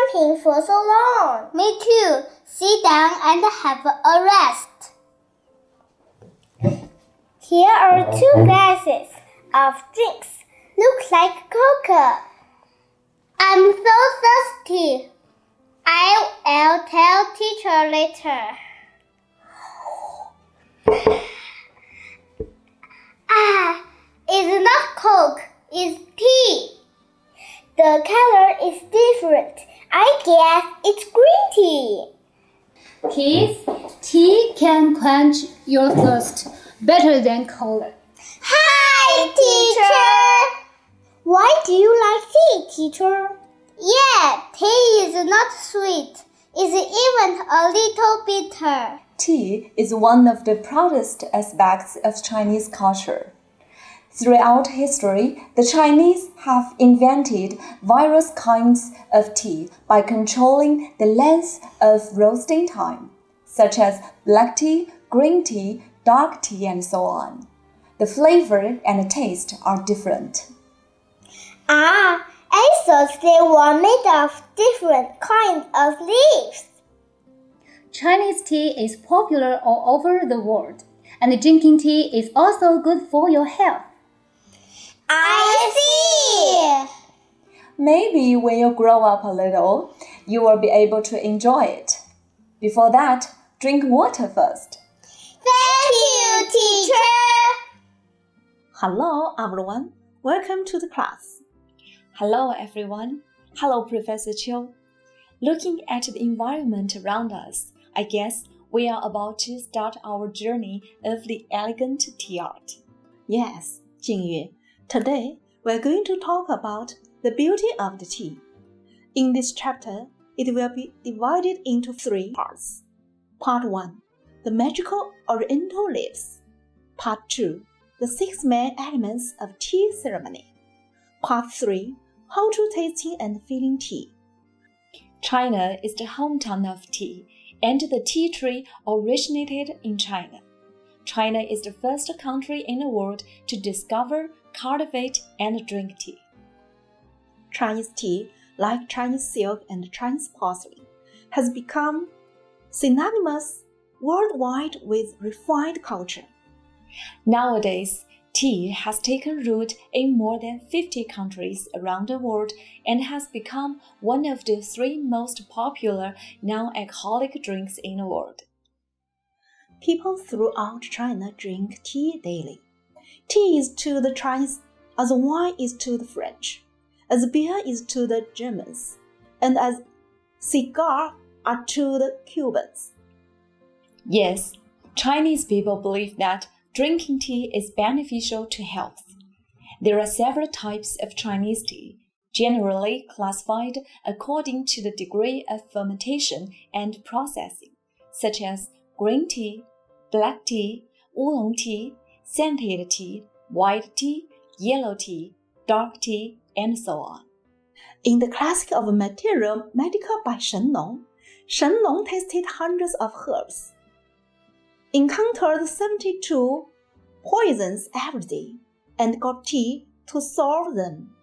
talking for so long. Me too. Sit down and have a rest. Here are 2 glasses of drinks. Look like cocoa. I'm so thirsty. I'll tell teacher later. It's not Coke, it's tea. The color is different. I guess it's green tea. Kids, tea can quench your thirst better than cola. Hi, teacher. Why do you like tea, teacher? Yeah, tea is not sweet. It's even a little bitter. Tea is one of the proudest aspects of Chinese culture. Throughout history, the Chinese have invented various kinds of tea by controlling the length of roasting time, such as black tea, green tea, dark tea, and so on. The flavor and taste are different. I thought they were made of different kinds of leaves. Chinese tea is popular all over the world, and drinking tea is also good for your health. I see. Maybe when you grow up a little, you will be able to enjoy it. Before that, drink water first. Thank you, teacher. Hello, everyone. Welcome to the class. Hello, everyone. Hello, Professor Chiu. Looking at the environment around us, I guess we are about to start our journey of the elegant tea art. Yes, Jingyu. Today, we're going to talk about the beauty of the tea. In this chapter, it will be divided into 3 parts. Part 1, the magical oriental leaves. Part 2, the 6 main elements of tea ceremony. Part 3, how to tasting and feeling tea. China is the hometown of tea, and the tea tree originated in China. China is the first country in the world to discover, cultivate, and drink tea. Chinese tea, like Chinese silk and Chinese porcelain, has become synonymous worldwide with refined culture. Nowadays, tea has taken root in more than 50 countries around the world and has become one of the 3 most popular non-alcoholic drinks in the world. People throughout China drink tea daily. Tea is to the Chinese as wine is to the French, as beer is to the Germans, and as cigar are to the Cubans. Yes, Chinese people believe that drinking tea is beneficial to health. There are several types of Chinese tea, generally classified according to the degree of fermentation and processing, such as green tea, black tea, oolong tea, scented tea, white tea, yellow tea, dark tea, and so on. In the classic of material medical by Shen Nong tasted hundreds of herbs, encountered 72 poisons every day, and got tea to solve them.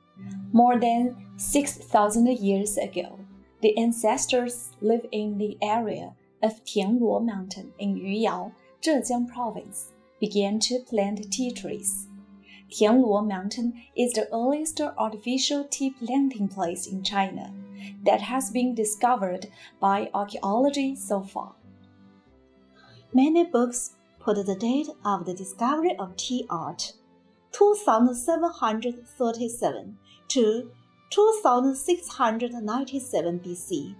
More than 6,000 years ago, the ancestors lived in the area of Tianluo Mountain in Yuyao, Zhejiang Province, began to plant tea trees. Tianluo Mountain is the earliest artificial tea planting place in China that has been discovered by archaeology so far. Many books put the date of the discovery of tea art 2737 to 2697 BC,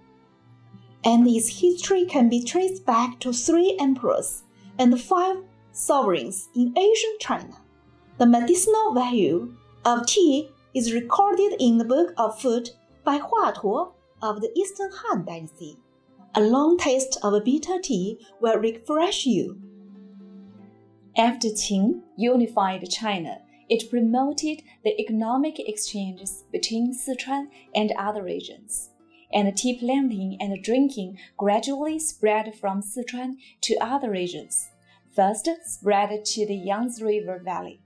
and its history can be traced back to 3 emperors and 5 sovereigns in ancient China. The medicinal value of tea is recorded in the Book of Food by Hua Tuo of the Eastern Han Dynasty. A long taste of bitter tea will refresh you. After Qing unified China, it promoted the economic exchanges between Sichuan and other regions, and tea planting and drinking gradually spread from Sichuan to other regions, first spread to the Yangtze River Valley.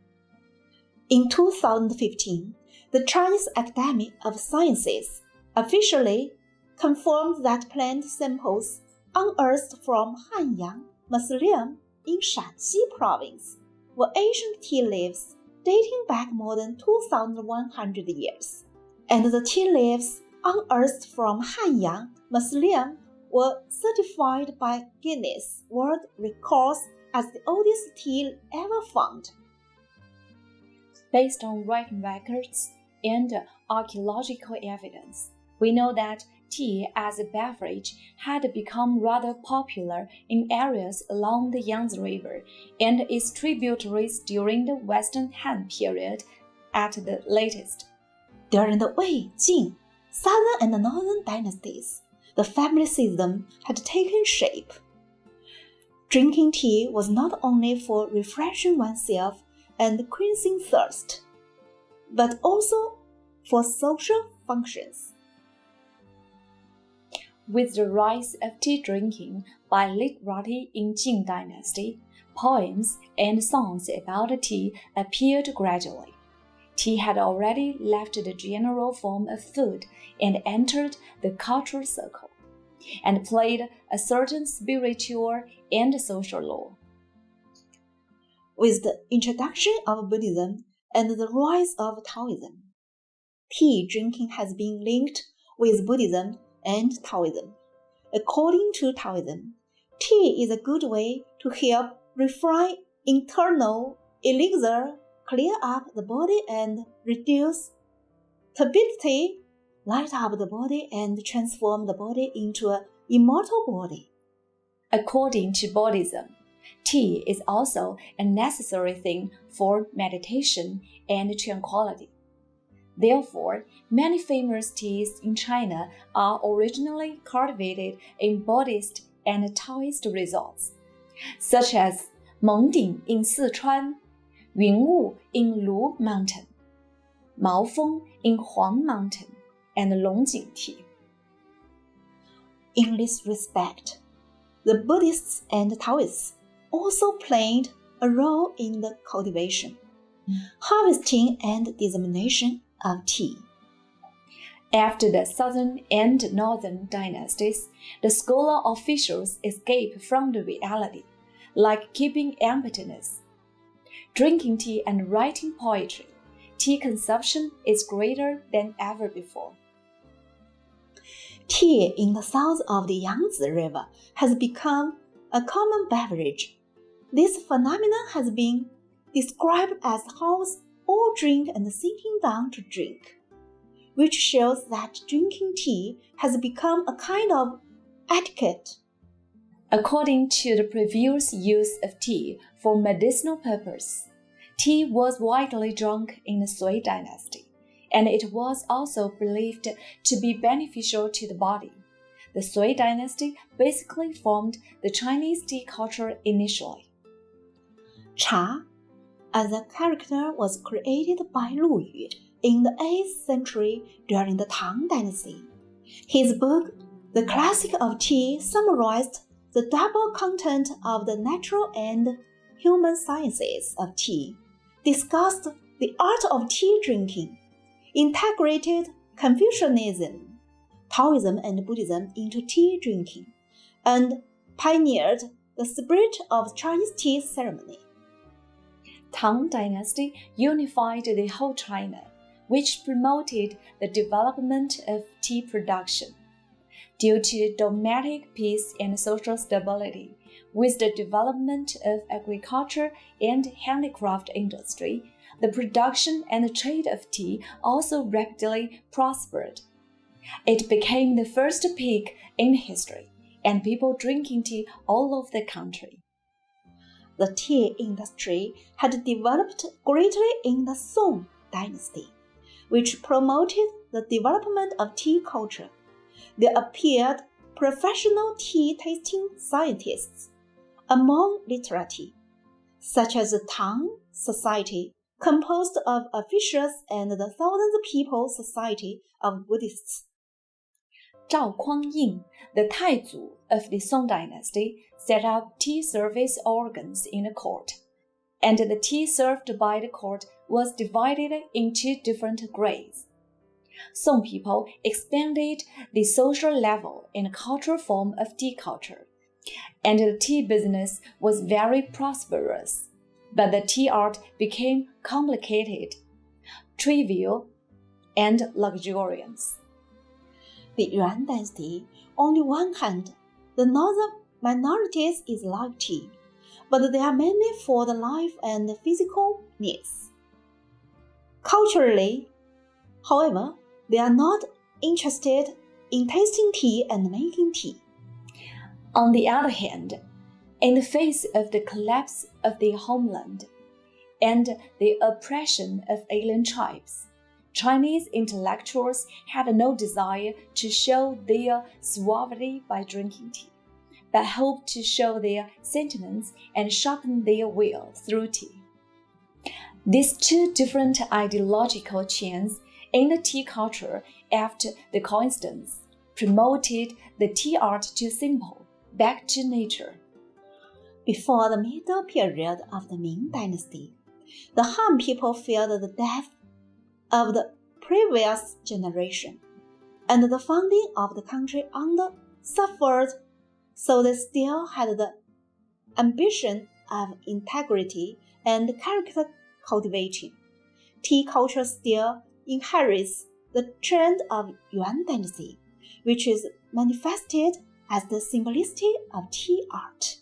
In 2015, the Chinese Academy of Sciences officially confirmed that plant samples unearthed from Hanyang Mausoleum in Shanxi province were ancient tea leaves dating back more than 2,100 years, and the tea leaves unearthed from Hanyang Mausoleum were certified by Guinness World Records as the oldest tea ever found. Based on written records and archaeological evidence, we know that tea as a beverage had become rather popular in areas along the Yangtze River and its tributaries during the Western Han period at the latest. During the Wei, Jin, southern and northern dynasties, the family system had taken shape. Drinking tea was not only for refreshing oneself and quenching thirst, but also for social functions. With the rise of tea drinking by literati in Jin Dynasty, poems and songs about tea appeared gradually. Tea had already left the general form of food and entered the cultural circle, and played a certain spiritual and social role. With the introduction of Buddhism and the rise of Taoism, tea drinking has been linked with Buddhism and Taoism. According to Taoism, tea is a good way to help refine internal elixir, clear up the body and reduce turbidity, light up the body and transform the body into an immortal body. According to Buddhism, tea is also a necessary thing for meditation and tranquility. Therefore, many famous teas in China are originally cultivated in Buddhist and Taoist resorts, such as Mengding in Sichuan, Yunwu in Lu Mountain, Maofeng in Huang Mountain, and Longjing tea. In this respect, the Buddhists and Taoists also played a role in the cultivation, harvesting, and dissemination of tea. After the southern and northern dynasties, the scholar officials escape from the reality, like keeping emptiness. Drinking tea and writing poetry, tea consumption is greater than ever before. Tea in the south of the Yangtze River has become a common beverage. This phenomenon has been described as house all drink and sitting down to drink, which shows that drinking tea has become a kind of etiquette. According to the previous use of tea for medicinal purpose, tea was widely drunk in the Sui dynasty, and it was also believed to be beneficial to the body. The Sui dynasty basically formed the Chinese tea culture initially. Cha, as a character, was created by Lu Yu in the 8th century during the Tang Dynasty. His book, The Classic of Tea, summarized the double content of the natural and human sciences of tea, discussed the art of tea drinking, integrated Confucianism, Taoism, and Buddhism into tea drinking, and pioneered the spirit of Chinese tea ceremony. Tang Dynasty unified the whole China, which promoted the development of tea production. Due to domestic peace and social stability, with the development of agriculture and handicraft industry, the production and trade of tea also rapidly prospered. It became the first peak in history, and people drinking tea all over the country. The tea industry had developed greatly in the Song Dynasty, which promoted the development of tea culture. There appeared professional tea tasting scientists among literati, such as the Tang Society, composed of officials, and the Thousand People Society of Buddhists. Zhao Kuang-yin, the Taizu of the Song Dynasty, set up tea service organs in the court, and the tea served by the court was divided into different grades. Song people expanded the social level and cultural form of tea culture, and the tea business was very prosperous. But the tea art became complicated, trivial, and luxurious. The Yuan dynasty, on the one hand, the northern minorities is like tea, but they are mainly for the life and physical needs. Culturally, however, they are not interested in tasting tea and making tea. On the other hand, in the face of the collapse of their homeland and the oppression of alien tribes, Chinese intellectuals had no desire to show their suavity by drinking tea, but hoped to show their sentiments and sharpen their will through tea. These two different ideological chains in the tea culture after the coincidence promoted the tea art too simple, back to nature. Before the middle period of the Ming Dynasty, the Han people feared the death of the previous generation, and the founding of the country suffered, so they still had the ambition of integrity and character cultivation. Tea culture still inherits the trend of Yuan Dynasty, which is manifested as the simplicity of tea art.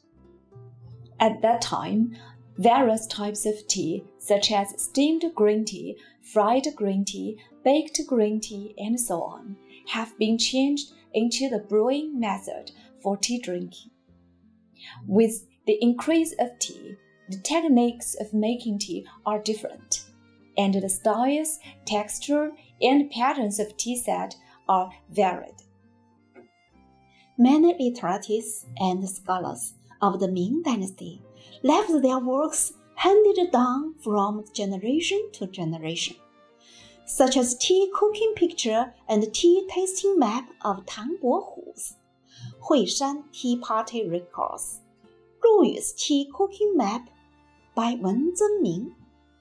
At that time, various types of tea, such as steamed green tea, fried green tea, baked green tea, and so on, have been changed into the brewing method for tea drinking. With the increase of tea, the techniques of making tea are different, and the styles, texture, and patterns of tea set are varied. Many literates and scholars of the Ming Dynasty left their works handed down from generation to generation, such as tea cooking picture and tea tasting map of Tang Bohu's, Huishan Tea Party Records, Lu Yu's tea cooking map by Wen Zhenming.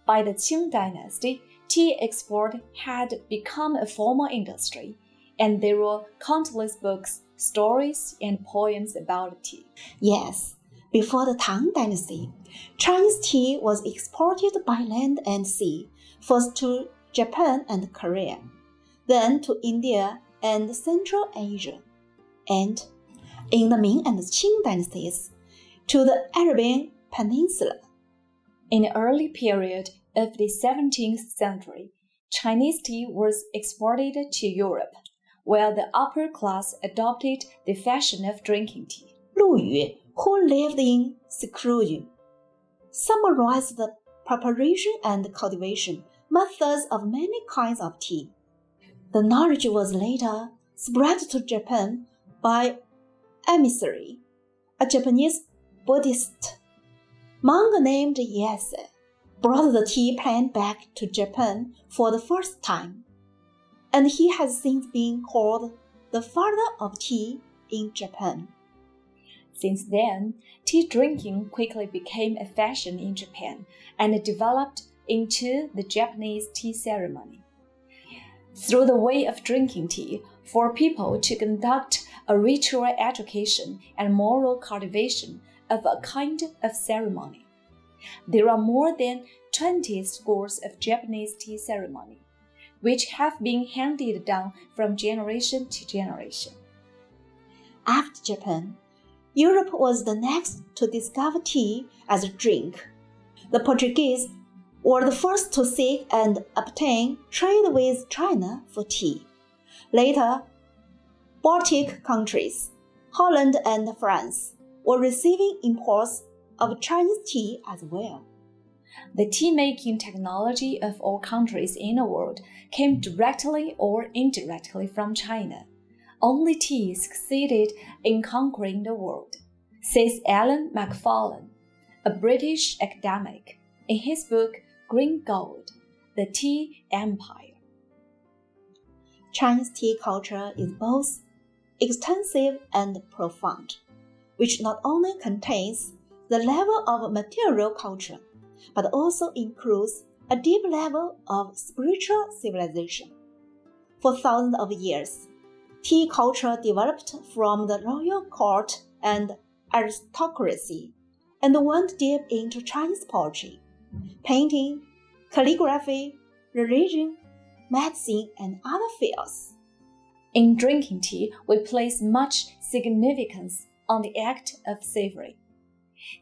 By the Qing Dynasty, tea export had become a formal industry, and there were countless books, stories, and poems about tea. Yes, before the Tang Dynasty, Chinese tea was exported by land and sea, first to Japan and Korea, then to India and Central Asia, and in the Ming and Qing dynasties, to the Arabian Peninsula. In the early period of the 17th century, Chinese tea was exported to Europe, while the upper class adopted the fashion of drinking tea. Lu Yu, who lived in seclusion, summarized the preparation and cultivation methods of many kinds of tea. The knowledge was later spread to Japan by emissary, a Japanese Buddhist monk named Yase, brought the tea plant back to Japan for the first time, and he has since been called the father of tea in Japan. Since then, tea drinking quickly became a fashion in Japan and developed into the Japanese tea ceremony. Through the way of drinking tea, for people to conduct a ritual education and moral cultivation of a kind of ceremony. There are more than 20 schools of Japanese tea ceremony, which have been handed down from generation to generation. After Japan, Europe was the next to discover tea as a drink. The Portuguese were the first to seek and obtain trade with China for tea. Later, Baltic countries, Holland and France, were receiving imports of Chinese tea as well. The tea-making technology of all countries in the world came directly or indirectly from China. Only tea succeeded in conquering the world, says Alan Macfarlane, a British academic, in his book Green Gold, The Tea Empire. Chinese tea culture is both extensive and profound, which not only contains the level of material culture, but also includes a deep level of spiritual civilization. For thousands of years, tea culture developed from the royal court and aristocracy and went deep into Chinese poetry, painting, calligraphy, religion, medicine, and other fields. In drinking tea, we place much significance on the act of savoring.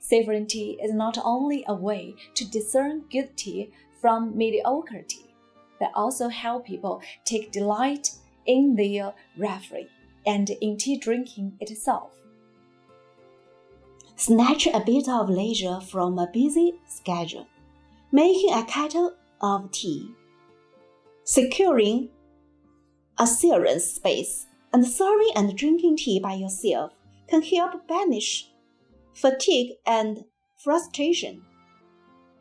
Savoring tea is not only a way to discern good tea from mediocre tea, but also help people take delight in their reverie and in tea drinking itself. Snatch a bit of leisure from a busy schedule, making a kettle of tea, securing a serious space, and serving and drinking tea by yourself can help banish fatigue and frustration,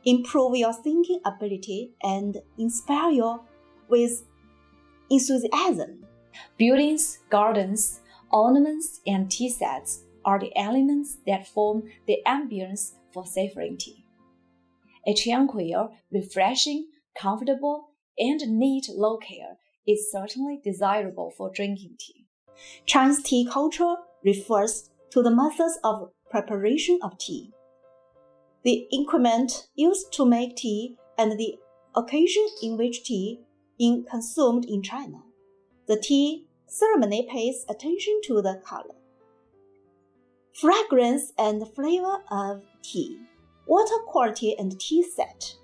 improve your thinking ability, and inspire you with enthusiasm. Buildings, gardens, ornaments, and tea sets are the elements that form the ambience for savoring tea. A tranquil, refreshing, comfortable, and neat locale is certainly desirable for drinking tea. Chinese tea culture refers to the methods of preparation of tea, the equipment used to make tea, and the occasion in which tea is consumed in China. The tea ceremony pays attention to the color, fragrance, and flavor of tea, water quality, and tea set.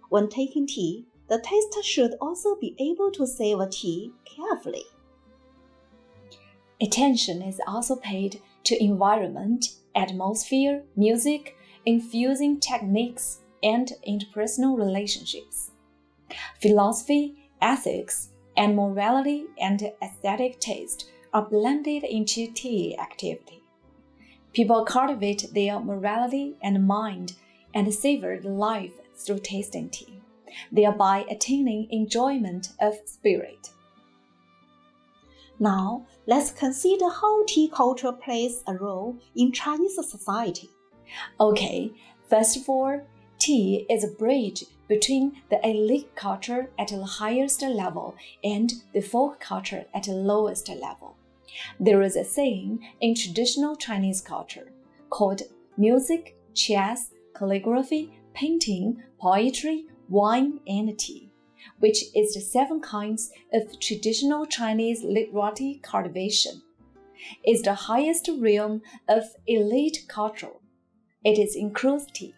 When taking tea, the taster should also be able to savor tea carefully. Attention is also paid to environment, atmosphere, music, infusing techniques, and interpersonal relationships. Philosophy, ethics, and morality and aesthetic taste are blended into tea activity. People cultivate their morality and mind and savor life through tasting tea, thereby attaining enjoyment of spirit. Now, let's consider how tea culture plays a role in Chinese society. Okay, first of all, tea is a bridge between the elite culture at the highest level and the folk culture at the lowest level. There is a saying in traditional Chinese culture called music, chess, calligraphy, painting, poetry, wine, and tea, which is the 7 kinds of traditional Chinese literary cultivation. It's the highest realm of elite culture. It includes tea.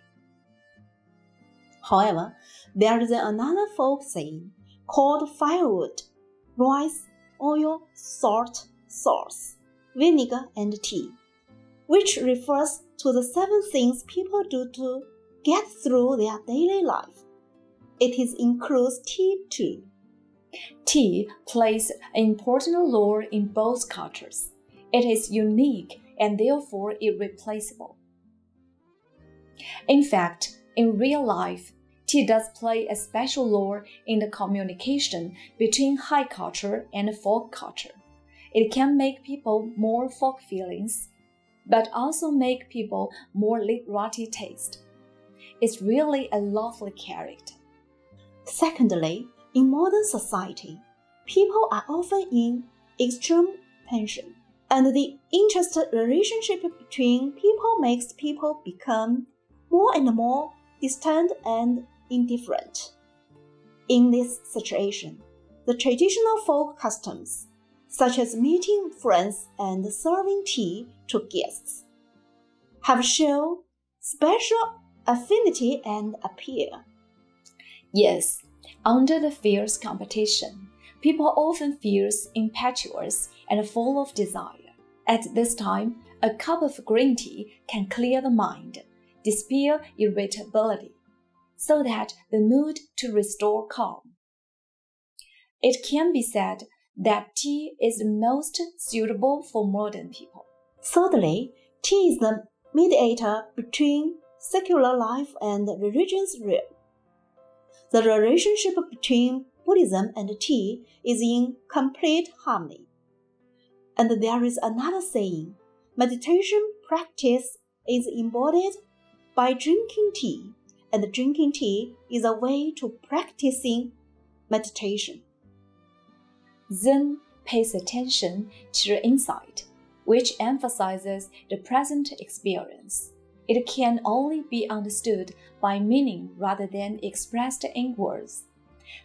However, there is another folk saying called firewood, rice, oil, salt, sauce, vinegar, and tea, which refers to the 7 things people do to get through their daily life. It includes tea too. Tea plays an important role in both cultures. It is unique and therefore irreplaceable. In fact, in real life, tea does play a special role in the communication between high culture and folk culture. It can make people more folk feelings, but also make people more literary taste. It's really a lovely character. Secondly, in modern society, people are often in extreme tension, and the interested relationship between people makes people become more and more distant and indifferent. In this situation, the traditional folk customs, such as meeting friends and serving tea to guests, have shown special affinity and appeal. Yes, under the fierce competition, people often feel impetuous and full of desire. At this time, a cup of green tea can clear the mind, dispel irritability, so that the mood to restore calm. It can be said that tea is the most suitable for modern people. Thirdly, tea is the mediator between secular life and religion's realm. The relationship between Buddhism and tea is in complete harmony. And there is another saying, meditation practice is embodied by drinking tea, and drinking tea is a way to practicing meditation. Zen pays attention to insight, which emphasizes the present experience. It can only be understood by meaning rather than expressed in words.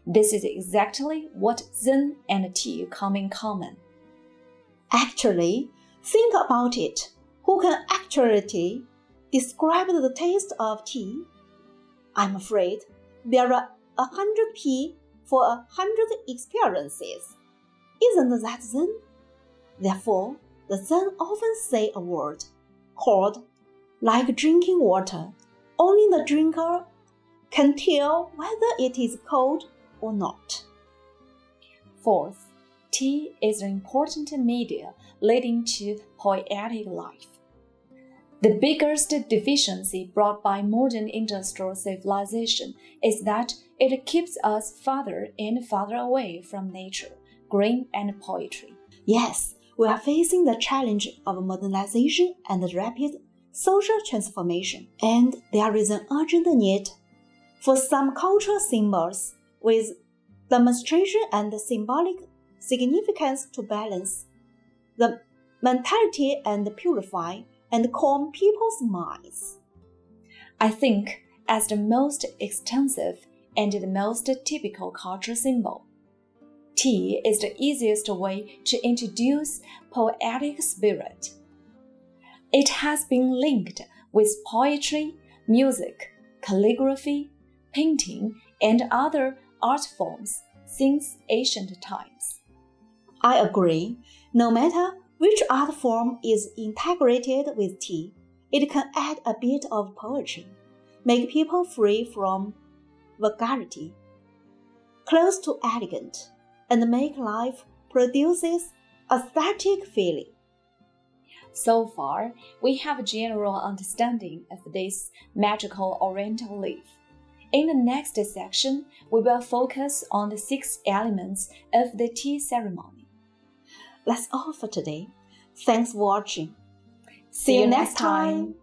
This is exactly what Zen and tea come in common. Actually, think about it. Who can accurately describe the taste of tea? I'm afraid there are 100 tea for 100 experiences. Isn't that Zen? Therefore, the Zen often say a word called like drinking water. Only the drinker can tell whether it is cold or not. Fourth, tea is an important media leading to poetic life. The biggest deficiency brought by modern industrial civilization is that it keeps us farther and farther away from nature, grain, and poetry. Yes, we are facing the challenge of modernization and rapid social transformation, and there is an urgent need for some cultural symbols with demonstration and symbolic significance to balance the mentality and purify and calm people's minds. I think as the most extensive and the most typical cultural symbol, tea is the easiest way to introduce poetic spirit. It has been linked with poetry, music, calligraphy, painting, and other art forms since ancient times. I agree. No matter which art form is integrated with tea, it can add a bit of poetry, make people free from vulgarity, close to elegant, and make life produces aesthetic feeling. So far, we have a general understanding of this magical Oriental leaf. In the next section, we will focus on the 6 elements of the tea ceremony. That's all for today. Thanks for watching. See you next time.